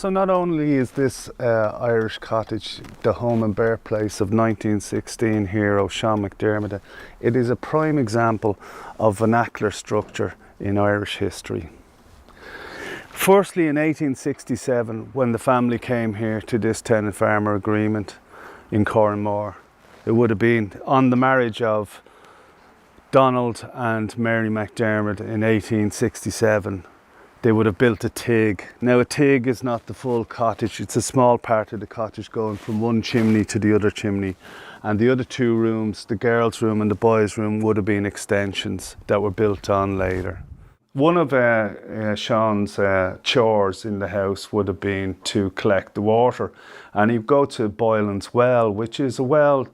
So not only is this Irish cottage the home and birthplace of 1916 hero Seán MacDiarmada, it is a prime example of vernacular structure in Irish history. Firstly, in 1867, when the family came here to this tenant farmer agreement in Corranmore, it would have been on the marriage of Donald and Mary MacDiarmada in 1867. They would have built a tig. Now a tig is not the full cottage, it's a small part of the cottage going from one chimney to the other chimney. And the other two rooms, the girls' room and the boys' room, would have been extensions that were built on later. One of Seán's chores in the house would have been to collect the water. And he'd go to Boylan's well, which is a well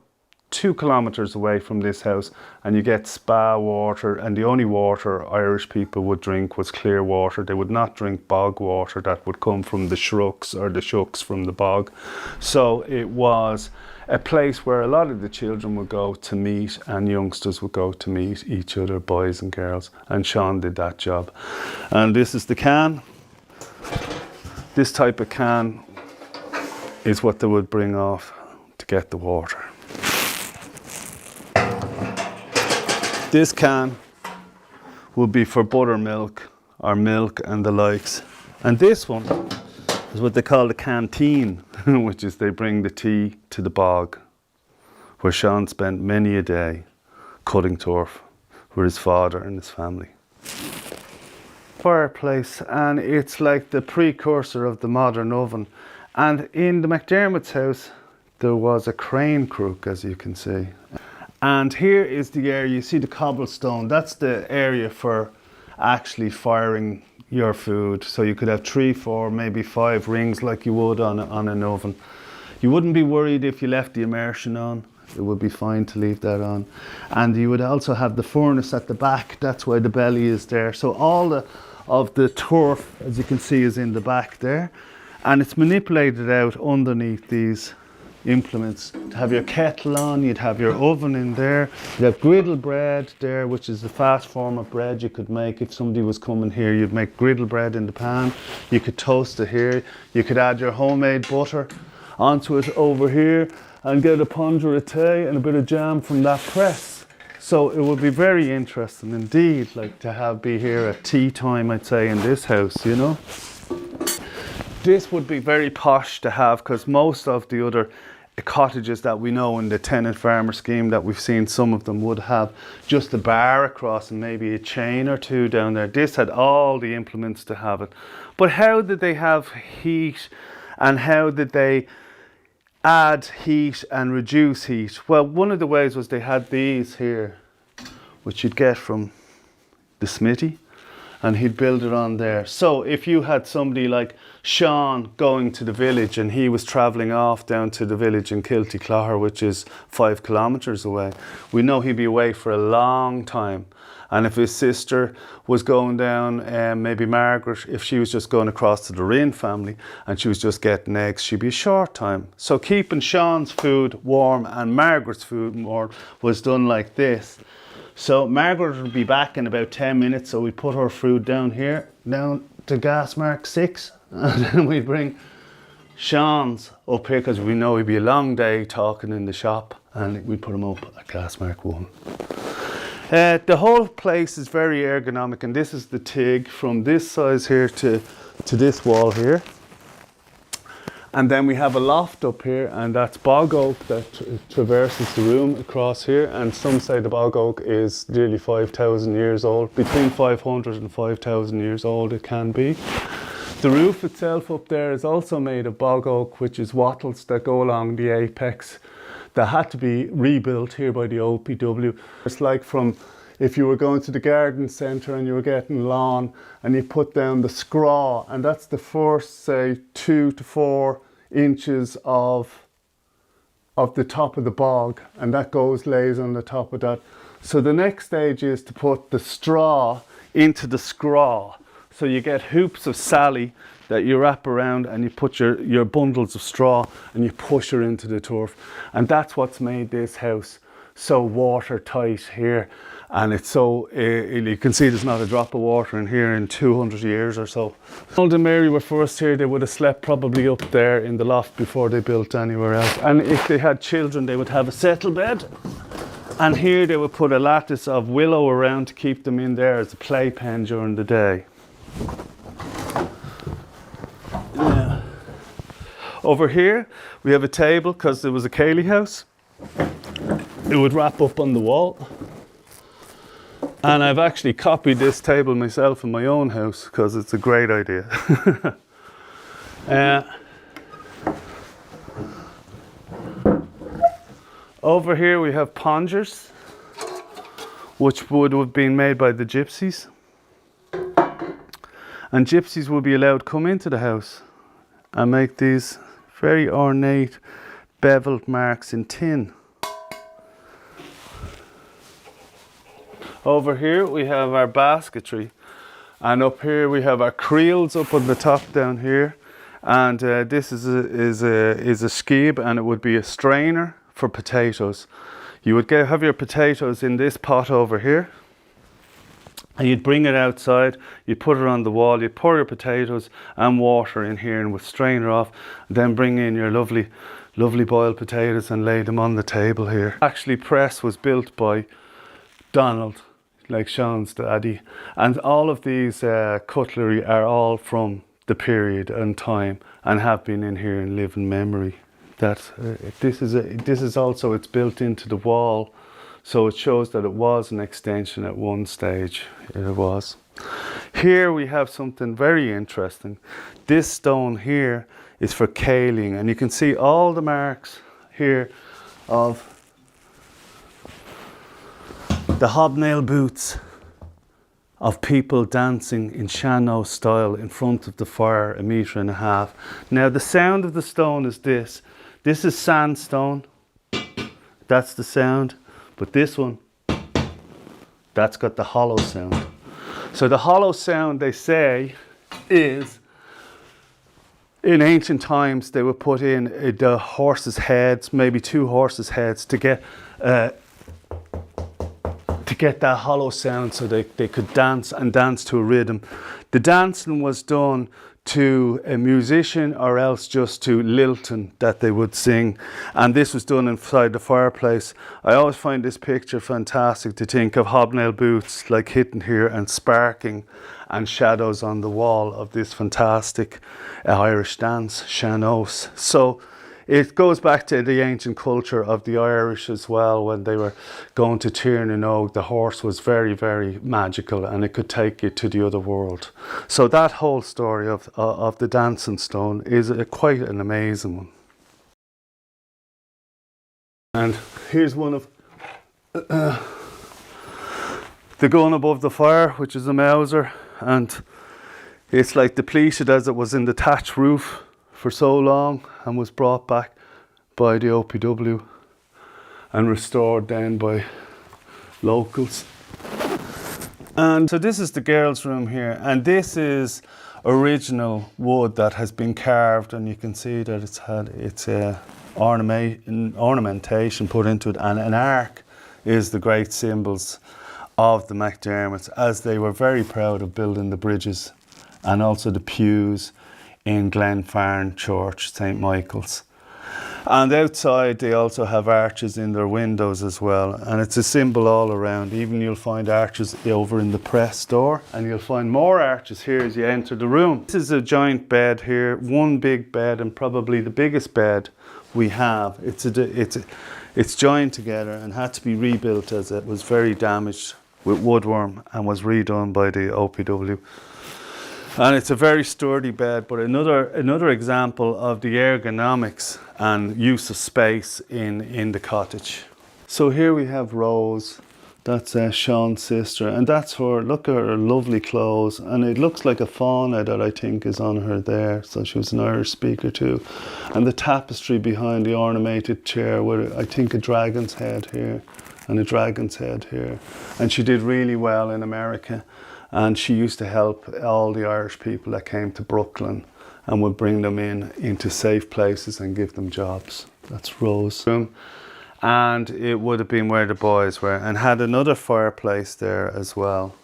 2 kilometres away from this house, and you get spa water, and the only water Irish people would drink was clear water. They would not drink bog water that would come from the shrooks or the shucks from the bog. So it was a place where a lot of the children would go to meet, and youngsters would go to meet each other, boys and girls, and Seán did that job. And this is the can. This type of can is what they would bring off to get the water. This can would be for buttermilk or milk and the likes. And this one is what they call the canteen, which is they bring the tea to the bog, where Seán spent many a day cutting turf with his father and his family. Fireplace, and it's like the precursor of the modern oven. And in the MacDiarmad's house, there was a crane crook, as you can see. And here is the area, you see the cobblestone, that's the area for actually firing your food. So you could have 3, 4, maybe 5 rings like you would on an oven. You wouldn't be worried if you left the immersion on. It would be fine to leave that on. And you would also have the furnace at the back, that's why the belly is there. So all of the turf, as you can see, is in the back there. And it's manipulated out underneath these implements. To have your kettle on, you'd have your oven in there, you'd have griddle bread there, which is the fast form of bread you could make. If somebody was coming here, you'd make griddle bread in the pan, you could toast it here, you could add your homemade butter onto it over here and get a plunger of tea and a bit of jam from that press. So it would be very interesting indeed, like to be here at tea time, I'd say, in this house, you know. This would be very posh to have, because most of the other cottages that we know in the tenant farmer scheme that we've seen, some of them would have just a bar across and maybe a chain or two down there. This had all the implements to have it. But how did they have heat, and how did they add heat and reduce heat? Well, one of the ways was they had these here, which you'd get from the smithy, and he'd build it on there. So if you had somebody like Seán going to the village, and he was travelling off down to the village in Kiltyclogher, which is 5 kilometres away, we know he'd be away for a long time. And if his sister was going down, maybe Margaret, if she was just going across to the Ryn family and she was just getting eggs, she'd be a short time. So keeping Seán's food warm and Margaret's food warm was done like this. So Margaret would be back in about 10 minutes, so we put her food down here, down to gas mark 6, and then we bring Seán's up here, because we know it'd be a long day talking in the shop, and we put him up at gas mark 1. The whole place is very ergonomic, and this is the tig from this size here to this wall here. And then we have a loft up here, and that's bog oak that traverses the room across here. And some say the bog oak is nearly 5,000 years old. Between 500 and 5,000 years old it can be. The roof itself up there is also made of bog oak, which is wattles that go along the apex that had to be rebuilt here by the OPW. It's like from if you were going to the garden centre and you were getting lawn, and you put down the scraw, and that's the first, say, 2 to 4 inches of the top of the bog, and that lays on the top of that. So the next stage is to put the straw into the scraw. So you get hoops of sally that you wrap around, and you put your bundles of straw and you push her into the turf. And that's what's made this house so watertight here, and it's so, you can see there's not a drop of water in here in 200 years or so. When Old Mary were first here, they would have slept probably up there in the loft before they built anywhere else. And if they had children, they would have a settle bed. And here they would put a lattice of willow around to keep them in there as a playpen during the day. Yeah. Over here, we have a table because there was a Cayley house. It would wrap up on the wall. And I've actually copied this table myself in my own house because it's a great idea. Over here we have pongers, which would have been made by the gypsies. And gypsies would be allowed to come into the house and make these very ornate beveled marks in tin. Over here we have our basketry, and up here we have our creels up on the top down here, and this is a skib, and it would be a strainer for potatoes. You would have your potatoes in this pot over here, and you'd bring it outside, you'd put it on the wall, you'd pour your potatoes and water in here and would strain it off, then bring in your lovely boiled potatoes and lay them on the table here. Actually, press was built by Donald, like Sean's daddy, and all of these cutlery are all from the period and time and have been in here in living memory. That this is also, it's built into the wall, so it shows that it was an extension at one stage. It was. Here we have something very interesting. This stone here is for caling, and you can see all the marks here of the hobnail boots of people dancing in Shannon style in front of the fire 1.5 meters. Now the sound of the stone is this. This is sandstone. That's the sound. But this one, that's got the hollow sound. So the hollow sound, they say, is in ancient times they would put in the horses' heads, maybe 2 horses' heads, to get that hollow sound so they could dance to a rhythm. The dancing was done to a musician or else just to lilting that they would sing, and this was done inside the fireplace. I always find this picture fantastic, to think of hobnail boots like hitting here and sparking, and shadows on the wall of this fantastic Irish dance, sean-nós. So it goes back to the ancient culture of the Irish as well. When they were going to Tír na nÓg, the horse was very, very magical, and it could take you to the other world. So that whole story of the dancing stone is quite an amazing one. And here's one of the gun above the fire, which is a Mauser, and it's like depleted as it was in the thatch roof for so long, and was brought back by the OPW and restored then by locals. And so this is the girls' room here, and this is original wood that has been carved, and you can see that it's had ornamentation put into it, and an ark is the great symbols of the MacDiarmada's, as they were very proud of building the bridges and also the pews in Glenfarn Church, St. Michael's. And outside they also have arches in their windows as well, and it's a symbol all around. Even you'll find arches over in the press door, and you'll find more arches here as you enter the room. This is a giant bed here, one big bed, and probably the biggest bed we have. It's joined together and had to be rebuilt as it was very damaged with woodworm, and was redone by the OPW. And it's a very sturdy bed, but another example of the ergonomics and use of space in the cottage. So here we have Rose. That's Sean's sister, and that's her. Look at her lovely clothes, and it looks like a fauna that I think is on her there. So she was an Irish speaker too. And the tapestry behind the ornamented chair with, I think, a dragon's head here and a dragon's head here. And she did really well in America. And she used to help all the Irish people that came to Brooklyn, and would bring them into safe places and give them jobs. That's Rose's room. and it would have been where the boys were, and had another fireplace there as well.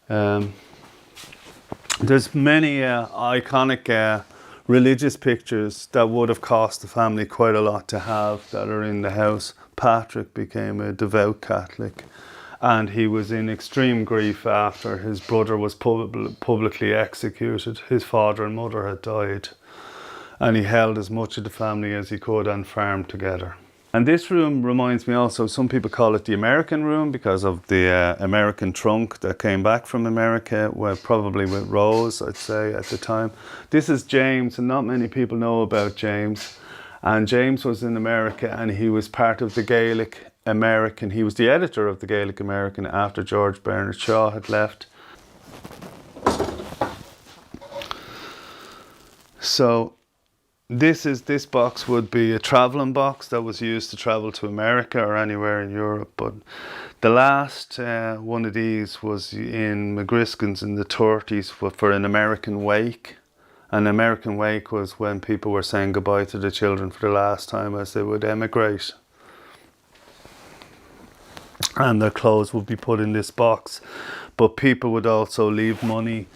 There's many iconic religious pictures that would have cost the family quite a lot to have that are in the house. Patrick became a devout Catholic, and he was in extreme grief after his brother was publicly executed. His father and mother had died, and he held as much of the family as he could and farmed together. And this room reminds me also, some people call it the American room because of the American trunk that came back from America, well, probably with Rose, I'd say, at the time. This is James, and not many people know about James. And James was in America, and he was part of the Gaelic American. He was the editor of the Gaelic American after George Bernard Shaw had left. So this box would be a travelling box that was used to travel to America or anywhere in Europe. But the last one of these was in McGriskin's in the 30s for an American wake. An American wake was when people were saying goodbye to the children for the last time as they would emigrate. And their clothes would be put in this box. But people would also leave money.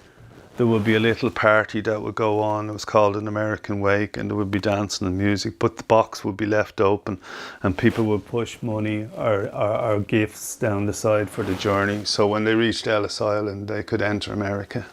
There would be a little party that would go on. It was called an American wake, and there would be dancing and music, but the box would be left open and people would push money or gifts down the side for the journey. So when they reached Ellis Island, they could enter America.